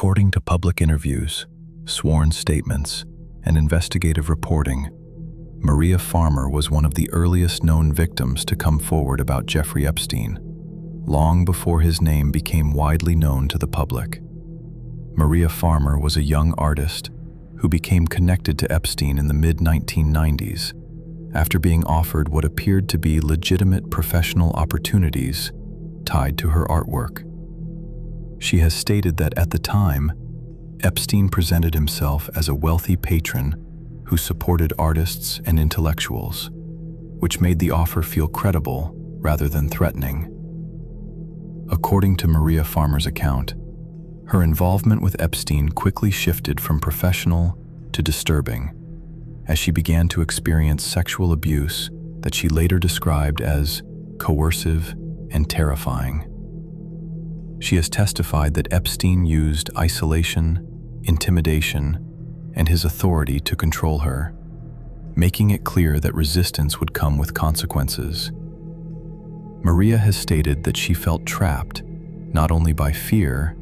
According to public interviews, sworn statements, and investigative reporting, Maria Farmer was one of the earliest known victims to come forward about Jeffrey Epstein, long before his name became widely known to the public. Maria Farmer was a young artist who became connected to Epstein in the mid-1990s after being offered what appeared to be legitimate professional opportunities tied to her artwork. She has stated that at the time, Epstein presented himself as a wealthy patron who supported artists and intellectuals, which made the offer feel credible rather than threatening. According to Maria Farmer's account, her involvement with Epstein quickly shifted from professional to disturbing, as she began to experience sexual abuse that she later described as coercive and terrifying. She has testified that Epstein used isolation, intimidation, and his authority to control her, making it clear that resistance would come with consequences. Maria has stated that she felt trapped not only by fear,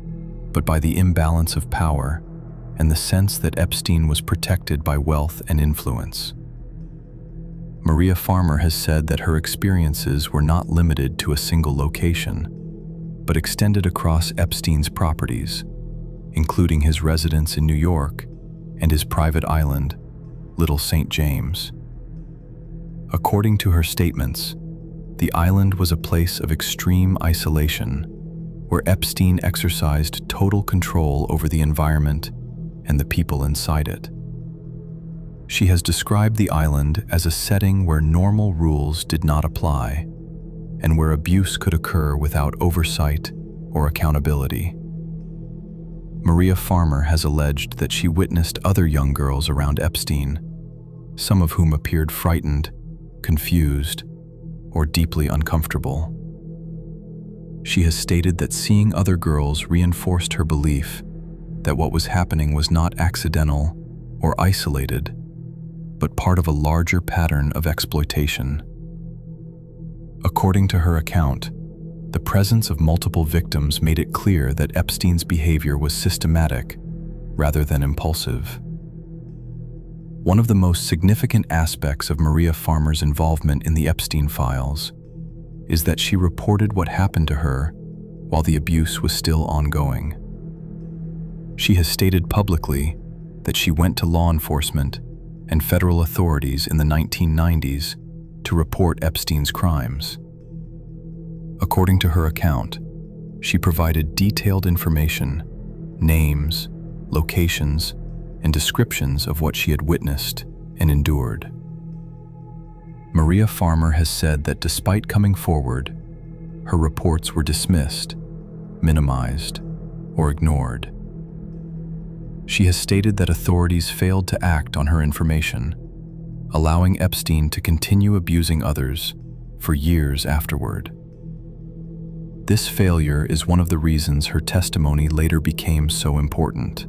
but by the imbalance of power and the sense that Epstein was protected by wealth and influence. Maria Farmer has said that her experiences were not limited to a single location, but extended across Epstein's properties, including his residence in New York and his private island, Little St. James. According to her statements, the island was a place of extreme isolation, where Epstein exercised total control over the environment and the people inside it. She has described the island as a setting where normal rules did not apply, and where abuse could occur without oversight or accountability. Maria Farmer has alleged that she witnessed other young girls around Epstein, some of whom appeared frightened, confused, or deeply uncomfortable. She has stated that seeing other girls reinforced her belief that what was happening was not accidental or isolated, but part of a larger pattern of exploitation. According to her account, the presence of multiple victims made it clear that Epstein's behavior was systematic rather than impulsive. One of the most significant aspects of Maria Farmer's involvement in the Epstein files is that she reported what happened to her while the abuse was still ongoing. She has stated publicly that she went to law enforcement and federal authorities in the 1990s to report Epstein's crimes. According to her account, she provided detailed information, names, locations, and descriptions of what she had witnessed and endured. Maria Farmer has said that despite coming forward, her reports were dismissed, minimized, or ignored. She has stated that authorities failed to act on her information, allowing Epstein to continue abusing others for years afterward. This failure is one of the reasons her testimony later became so important,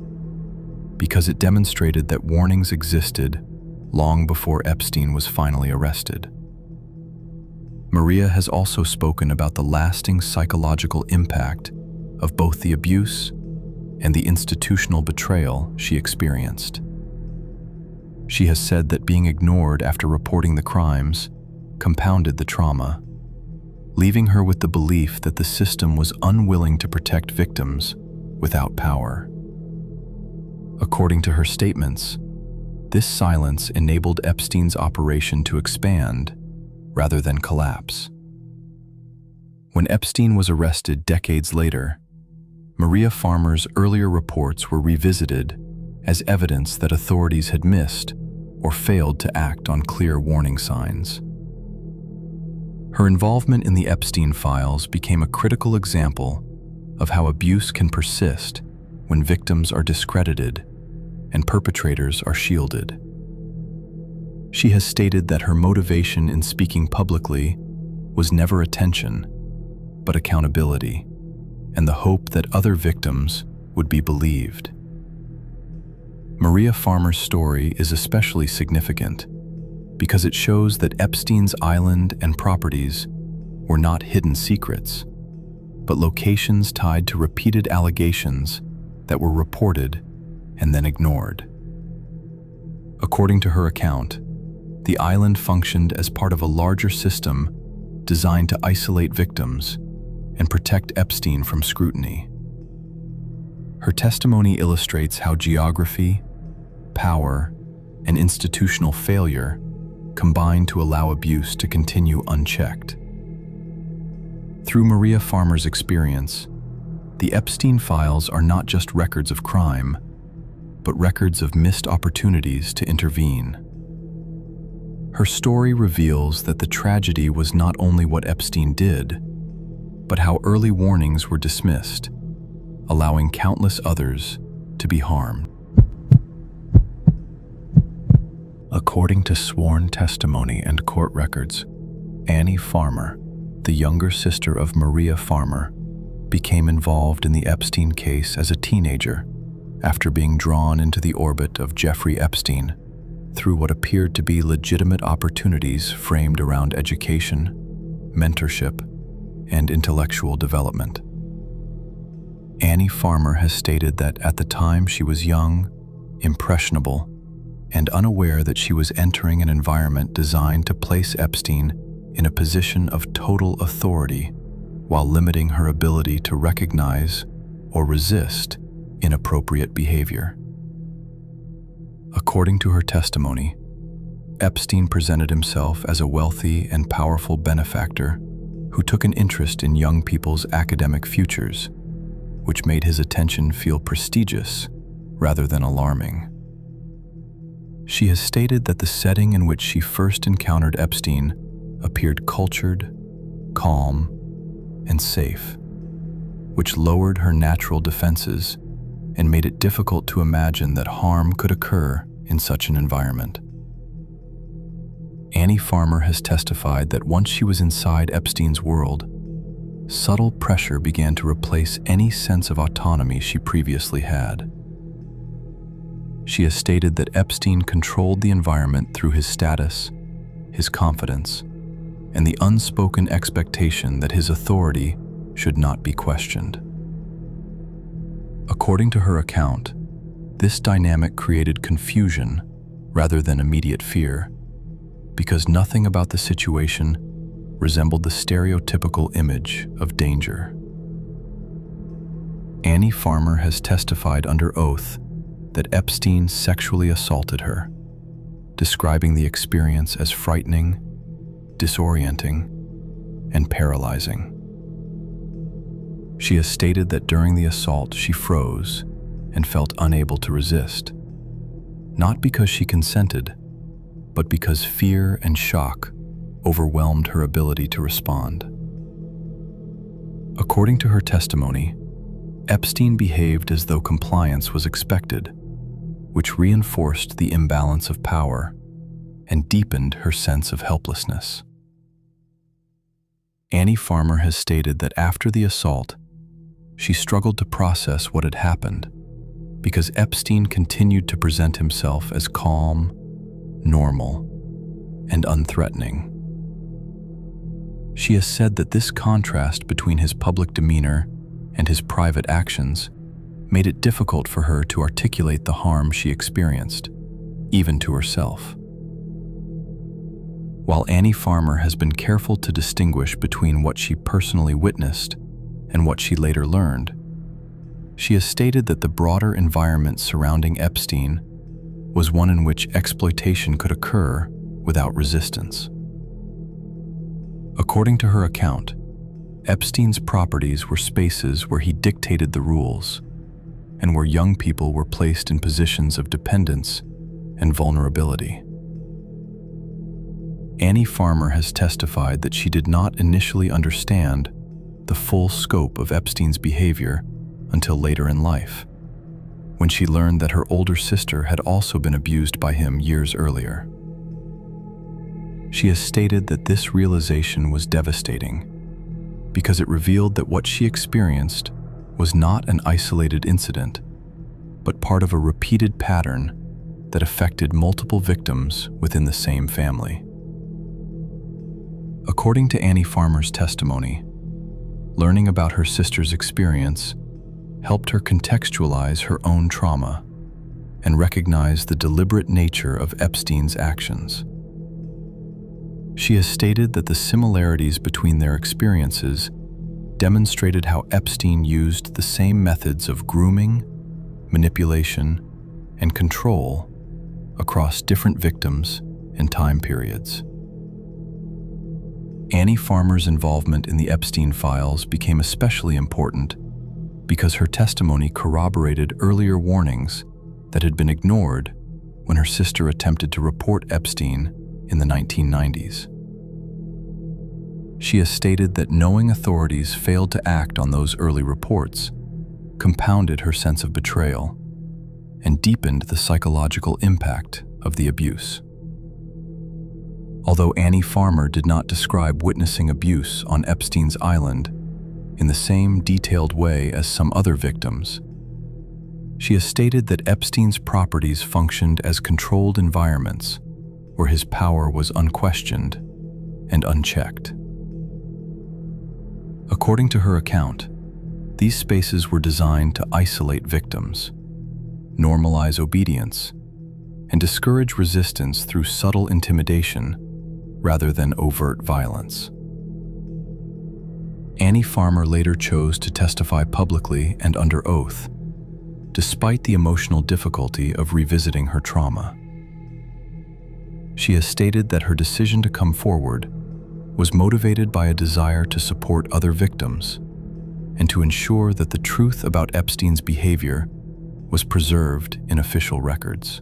because it demonstrated that warnings existed long before Epstein was finally arrested. Maria has also spoken about the lasting psychological impact of both the abuse and the institutional betrayal she experienced. She has said that being ignored after reporting the crimes compounded the trauma, leaving her with the belief that the system was unwilling to protect victims without power. According to her statements, this silence enabled Epstein's operation to expand rather than collapse. When Epstein was arrested decades later, Maria Farmer's earlier reports were revisited as evidence that authorities had missed or failed to act on clear warning signs. Her involvement in the Epstein files became a critical example of how abuse can persist when victims are discredited and perpetrators are shielded. She has stated that her motivation in speaking publicly was never attention, but accountability, and the hope that other victims would be believed. Maria Farmer's story is especially significant because it shows that Epstein's island and properties were not hidden secrets, but locations tied to repeated allegations that were reported and then ignored. According to her account, the island functioned as part of a larger system designed to isolate victims and protect Epstein from scrutiny. Her testimony illustrates how geography, power, and institutional failure combine to allow abuse to continue unchecked. Through Maria Farmer's experience, the Epstein files are not just records of crime, but records of missed opportunities to intervene. Her story reveals that the tragedy was not only what Epstein did, but how early warnings were dismissed, allowing countless others to be harmed. According to sworn testimony and court records, Annie Farmer, the younger sister of Maria Farmer, became involved in the Epstein case as a teenager after being drawn into the orbit of Jeffrey Epstein through what appeared to be legitimate opportunities framed around education, mentorship, and intellectual development. Annie Farmer has stated that at the time she was young, impressionable, and unaware that she was entering an environment designed to place Epstein in a position of total authority while limiting her ability to recognize or resist inappropriate behavior. According to her testimony, Epstein presented himself as a wealthy and powerful benefactor who took an interest in young people's academic futures, which made his attention feel prestigious rather than alarming. She has stated that the setting in which she first encountered Epstein appeared cultured, calm, and safe, which lowered her natural defenses and made it difficult to imagine that harm could occur in such an environment. Annie Farmer has testified that once she was inside Epstein's world, subtle pressure began to replace any sense of autonomy she previously had. She has stated that Epstein controlled the environment through his status, his confidence, and the unspoken expectation that his authority should not be questioned. According to her account, this dynamic created confusion rather than immediate fear, because nothing about the situation resembled the stereotypical image of danger. Annie Farmer has testified under oath that Epstein sexually assaulted her, describing the experience as frightening, disorienting, and paralyzing. She has stated that during the assault she froze and felt unable to resist, not because she consented, but because fear and shock overwhelmed her ability to respond. According to her testimony, Epstein behaved as though compliance was expected, which reinforced the imbalance of power and deepened her sense of helplessness. Annie Farmer has stated that after the assault, she struggled to process what had happened because Epstein continued to present himself as calm, normal, and unthreatening. She has said that this contrast between his public demeanor and his private actions made it difficult for her to articulate the harm she experienced, even to herself. While Annie Farmer has been careful to distinguish between what she personally witnessed and what she later learned, she has stated that the broader environment surrounding Epstein was one in which exploitation could occur without resistance. According to her account, Epstein's properties were spaces where he dictated the rules and where young people were placed in positions of dependence and vulnerability. Annie Farmer has testified that she did not initially understand the full scope of Epstein's behavior until later in life, when she learned that her older sister had also been abused by him years earlier. She has stated that this realization was devastating because it revealed that what she experienced was not an isolated incident, but part of a repeated pattern that affected multiple victims within the same family. According to Annie Farmer's testimony, learning about her sister's experience helped her contextualize her own trauma and recognize the deliberate nature of Epstein's actions. She has stated that the similarities between their experiences demonstrated how Epstein used the same methods of grooming, manipulation, and control across different victims and time periods. Annie Farmer's involvement in the Epstein files became especially important because her testimony corroborated earlier warnings that had been ignored when her sister attempted to report Epstein in the 1990s. She has stated that knowing authorities failed to act on those early reports compounded her sense of betrayal and deepened the psychological impact of the abuse. Although Annie Farmer did not describe witnessing abuse on Epstein's island in the same detailed way as some other victims, she has stated that Epstein's properties functioned as controlled environments where his power was unquestioned and unchecked. According to her account, these spaces were designed to isolate victims, normalize obedience, and discourage resistance through subtle intimidation rather than overt violence. Annie Farmer later chose to testify publicly and under oath, despite the emotional difficulty of revisiting her trauma. She has stated that her decision to come forward was motivated by a desire to support other victims and to ensure that the truth about Epstein's behavior was preserved in official records.